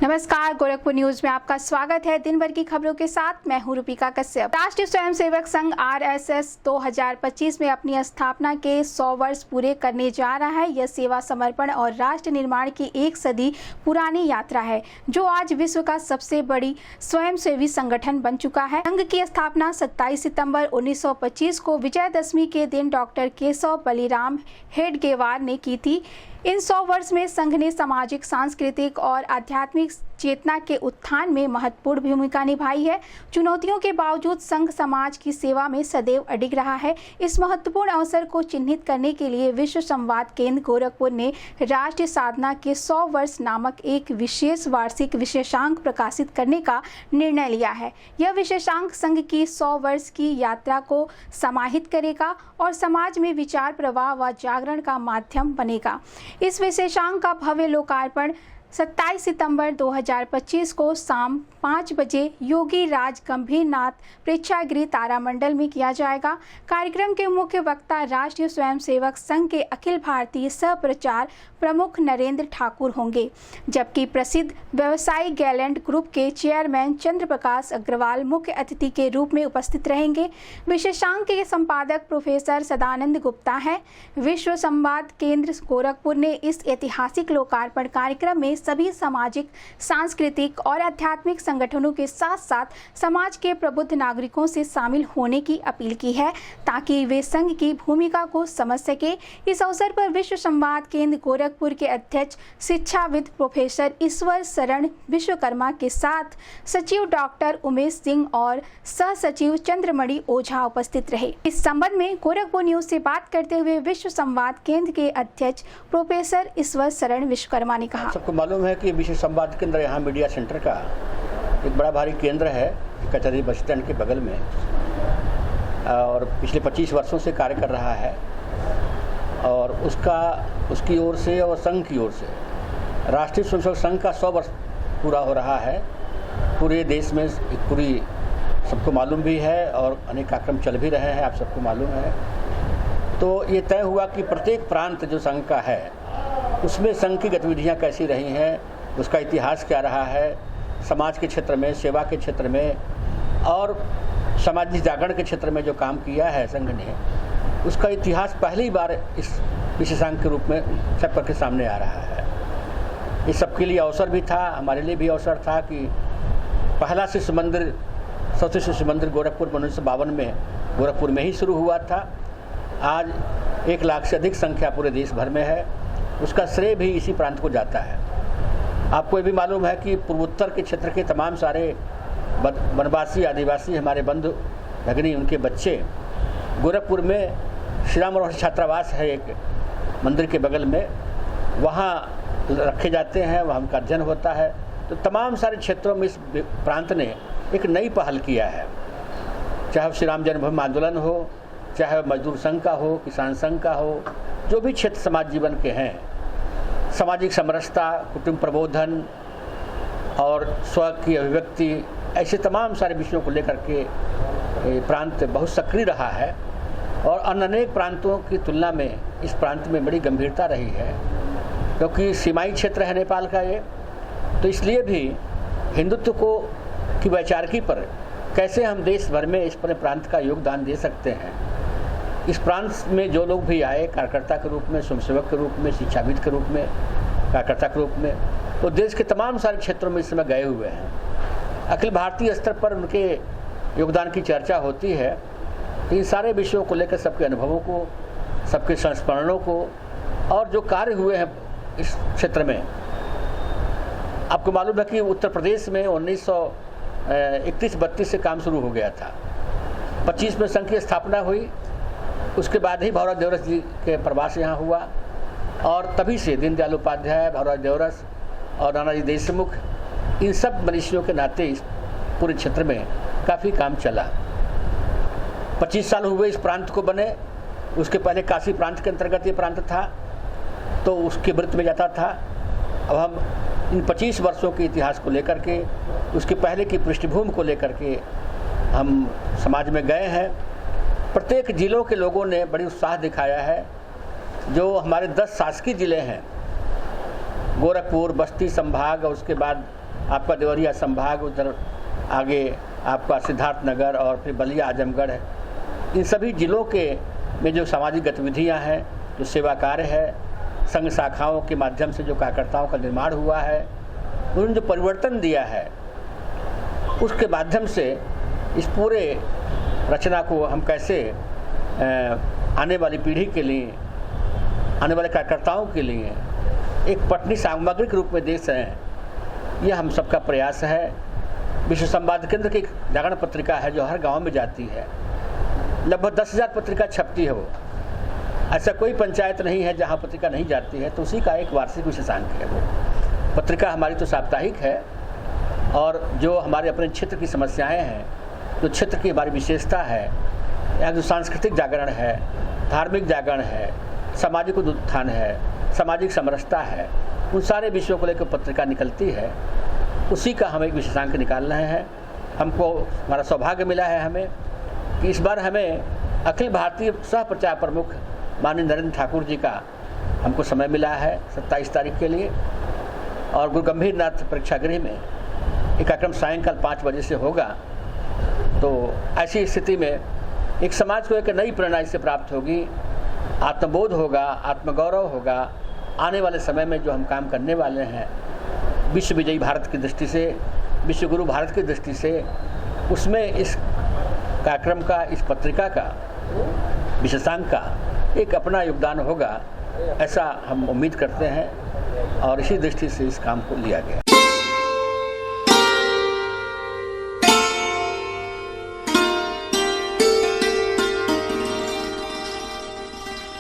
नमस्कार, गोरखपुर न्यूज में आपका स्वागत है। दिन भर की खबरों के साथ मैं हूं रूपिका कश्यप। राष्ट्रीय स्वयंसेवक संघ आरएसएस 2025 में अपनी स्थापना के 100 वर्ष पूरे करने जा रहा है। यह सेवा, समर्पण और राष्ट्र निर्माण की एक सदी पुरानी यात्रा है, जो आज विश्व का सबसे बड़ी स्वयंसेवी संगठन बन चुका है। संघ की स्थापना 27 सितंबर 1925 को विजयदशमी के दिन डॉक्टर केशव बलिराम हेडगेवार ने की थी। इन 100 वर्ष में संघ ने सामाजिक, सांस्कृतिक और आध्यात्मिक चेतना के उत्थान में महत्वपूर्ण भूमिका निभाई है। चुनौतियों के बावजूद संघ समाज की सेवा में सदैव अडिग रहा है। इस महत्वपूर्ण अवसर को चिन्हित करने के लिए विश्व संवाद केंद्र गोरखपुर ने राष्ट्रीय साधना के 100 वर्ष नामक एक विशेष वार्षिक विशेषांक प्रकाशित करने का निर्णय लिया है। यह विशेषांक संघ की 100 वर्ष की यात्रा को समाहित करेगा और समाज में विचार प्रवाह व जागरण का माध्यम बनेगा। इस विशेषांक का भव्य लोकार्पण 27 सितंबर 2025 को शाम 5 बजे योगी राज गंभीरनाथ प्रेक्षागृह तारामंडल में किया जाएगा। कार्यक्रम के मुख्य वक्ता राष्ट्रीय स्वयंसेवक संघ के अखिल भारतीय सह प्रचार प्रमुख नरेंद्र ठाकुर होंगे, जबकि प्रसिद्ध व्यवसायी गैलेंट ग्रुप के चेयरमैन चंद्र प्रकाश अग्रवाल मुख्य अतिथि के रूप में उपस्थित रहेंगे। विशेषांक के संपादक प्रोफेसर सदानंद गुप्ता हैं। विश्व संवाद केंद्र गोरखपुर ने इस ऐतिहासिक लोकार्पण कार्यक्रम में सभी सामाजिक, सांस्कृतिक और आध्यात्मिक संगठनों के साथ साथ समाज के प्रबुद्ध नागरिकों से शामिल होने की अपील की है, ताकि वे संघ की भूमिका को समझ सके। इस अवसर पर विश्व संवाद केंद्र गोरखपुर के अध्यक्ष शिक्षाविद प्रोफेसर ईश्वर शरण विश्वकर्मा के साथ सचिव डॉक्टर उमेश सिंह और सह सचिव चंद्रमणि ओझा उपस्थित रहे। इस संबंध में गोरखपुर न्यूज से बात करते हुए विश्व संवाद केंद्र के अध्यक्ष प्रोफेसर ईश्वर शरण विश्वकर्मा ने कहा, सबको मालूम है कि विश्व संवाद केंद्र यहाँ मीडिया सेंटर का एक बड़ा भारी केंद्र है कचहरी बस स्टैंड के बगल में, और पिछले 25 वर्षों से कार्य कर रहा है। और उसकी ओर से और संघ की ओर से राष्ट्रीय स्वयंसेवक संघ का 100 वर्ष पूरा हो रहा है। पूरे देश में पूरी सबको मालूम भी है और अनेक कार्यक्रम चल भी रहे हैं, आप सबको मालूम है। तो ये तय हुआ कि प्रत्येक प्रांत जो संघ का है उसमें संघ की गतिविधियाँ कैसी रही हैं, उसका इतिहास क्या रहा है, समाज के क्षेत्र में, सेवा के क्षेत्र में और सामाजिक जागरण के क्षेत्र में जो काम किया है संघ ने, उसका इतिहास पहली बार इस विशेषांक के रूप में छप करके सामने आ रहा है। इस सबके लिए अवसर भी था, हमारे लिए भी अवसर था कि पहला शिशु मंदिर, सौथे शिशु मंदिर गोरखपुर 1952 में गोरखपुर में ही शुरू हुआ था। आज 1 लाख से अधिक संख्या पूरे देश भर में है, उसका श्रेय भी इसी प्रांत को जाता है। आपको ये भी मालूम है कि पूर्वोत्तर के क्षेत्र के तमाम सारे वनवासी, आदिवासी हमारे बंधु भगिनी, उनके बच्चे गोरखपुर में श्री राम मनोहर छात्रावास है एक मंदिर के बगल में, वहाँ रखे जाते हैं, वहाँ उनका अध्ययन होता है। तो तमाम सारे क्षेत्रों में इस प्रांत ने एक नई पहल किया है, चाहे श्री राम जन्मभूमि आंदोलन हो, चाहे मजदूर संघ का हो, किसान संघ का हो, जो भी क्षेत्र समाज जीवन के हैं, सामाजिक समरसता, कुटुंब प्रबोधन और स्व की अभिव्यक्ति, ऐसे तमाम सारे विषयों को लेकर के प्रांत बहुत सक्रिय रहा है। और अन्य अनेक प्रांतों की तुलना में इस प्रांत में बड़ी गंभीरता रही है, क्योंकि सीमाई क्षेत्र है नेपाल का ये। तो इसलिए भी हिंदुत्व को की वैचारिकी पर कैसे हम देश भर में इस पर प्रांत का योगदान दे सकते हैं, इस प्रांत में जो लोग भी आए कार्यकर्ता के रूप में, स्वयंसेवक के रूप में, शिक्षाविद के रूप में, कार्यकर्ता के रूप में, वो देश के तमाम सारे क्षेत्रों में इस समय गए हुए हैं। अखिल भारतीय स्तर पर उनके योगदान की चर्चा होती है। इन सारे विषयों को लेकर सबके अनुभवों को, सबके संस्मरणों को और जो कार्य हुए हैं इस क्षेत्र में, आपको मालूम है कि उत्तर प्रदेश में 1931-32 से काम शुरू हो गया था। 25 में संघ की स्थापना हुई, उसके बाद ही भौराज देवरस जी के प्रवास यहाँ हुआ और तभी से दीनदयाल उपाध्याय, भौराज देवरस और नानाजी देशमुख, इन सब मनीषियों के नाते इस पूरे क्षेत्र में काफ़ी काम चला। 25 साल हुए इस प्रांत को बने। उसके पहले काशी प्रांत के अंतर्गत ये प्रांत था, तो उसके वृत्त में जाता था। अब हम इन 25 वर्षों के इतिहास को लेकर के, उसके पहले की पृष्ठभूमि को लेकर के हम समाज में गए हैं। प्रत्येक जिलों के लोगों ने बड़ी उत्साह दिखाया है। जो हमारे 10 शासकीय ज़िले हैं, गोरखपुर, बस्ती संभाग और उसके बाद आपका देवरिया संभाग, उधर आगे आपका सिद्धार्थनगर और फिर बलिया आजमगढ़ है। इन सभी जिलों के में जो सामाजिक गतिविधियां हैं, जो सेवा कार्य है, संघ शाखाओं के माध्यम से जो कार्यकर्ताओं का निर्माण हुआ है, उन्होंने जो परिवर्तन दिया है, उसके माध्यम से इस पूरे रचना को हम कैसे आने वाली पीढ़ी के लिए, आने वाले कार्यकर्ताओं के लिए एक पठनीय सामग्री के रूप में दे सकें, यह हम सबका प्रयास है। विश्व संवाद केंद्र की एक जागरण पत्रिका है जो हर गांव में जाती है, लगभग 10,000 पत्रिका छपती है। वो ऐसा कोई पंचायत नहीं है जहां पत्रिका नहीं जाती है, तो उसी का एक वार्षिक विशेषांक है। वो पत्रिका हमारी तो साप्ताहिक है, और जो हमारे अपने क्षेत्र की समस्याएं हैं, जो क्षेत्र की हमारी विशेषता है, यहाँ जो सांस्कृतिक जागरण है, धार्मिक जागरण है, सामाजिक उत्थान है, सामाजिक समरसता है, उन सारे विषयों को लेकर पत्रिका निकलती है। उसी का हम एक विशेषांक निकाल रहे हैं। हमको हमारा सौभाग्य मिला है हमें कि इस बार हमें अखिल भारतीय सह प्रचार प्रमुख माननीय नरेंद्र ठाकुर जी का हमको समय मिला है 27 तारीख के लिए, और गुरु गंभीरनाथ प्रेक्षागृह में एक कार्यक्रम सायंकाल 5 बजे से होगा। तो ऐसी स्थिति में एक समाज को एक नई प्रेरणा इससे प्राप्त होगी, आत्मबोध होगा, आत्मगौरव होगा। आने वाले समय में जो हम काम करने वाले हैं विश्व विजयी भारत की दृष्टि से, विश्व गुरु भारत की दृष्टि से, उसमें इस कार्यक्रम का, इस पत्रिका का, विशेषांक का एक अपना योगदान होगा, ऐसा हम उम्मीद करते हैं, और इसी दृष्टि से इस काम को लिया गया।